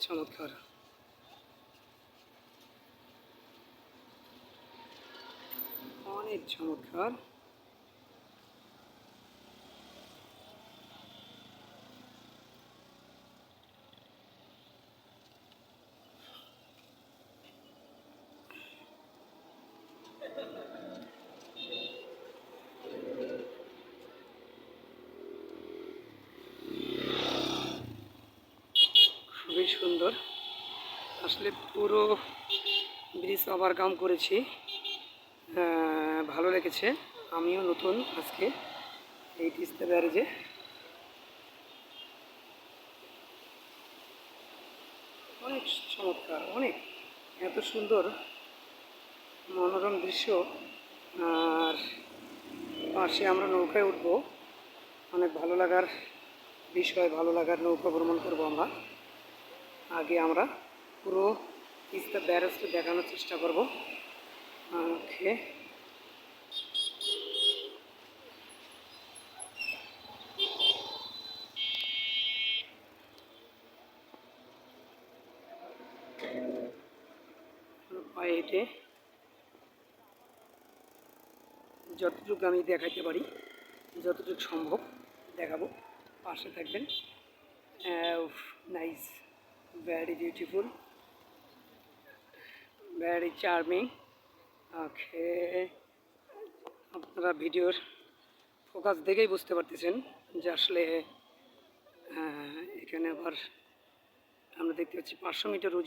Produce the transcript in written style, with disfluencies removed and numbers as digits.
চমৎকার। অনেক চমৎকার। খুবই সুন্দর। আসলে পুরো ব্রিজ ওভারকাম করেছি, ভালো লেগেছে। আমিও নতুন আজকে এই তিস্তা ব্যারেজে। অনেক চমৎকার, অনেক এত সুন্দর মনোরম দৃশ্য। আর পাশে আমরা নৌকায় উঠবো, অনেক ভালো লাগার বিষয়, ভালো লাগার নৌকা ভ্রমণ করবো আমরা। আগে আমরা পুরো তিস্তা ব্যারেজটা দেখানোর চেষ্টা করব। ওকে, পায়ে হেঁটে যতটুকু আমি দেখাইতে পারি, যতটুকু সম্ভব দেখাবো। পাশে থাকবেন। Nice, very beautiful, very charming. Okay, আপনারা ভিডিওর ফোকাস দেখেই বুঝতে পারতেছেন যে আসলে এখানে আবার আমরা দেখতে পাচ্ছি 500 মিটার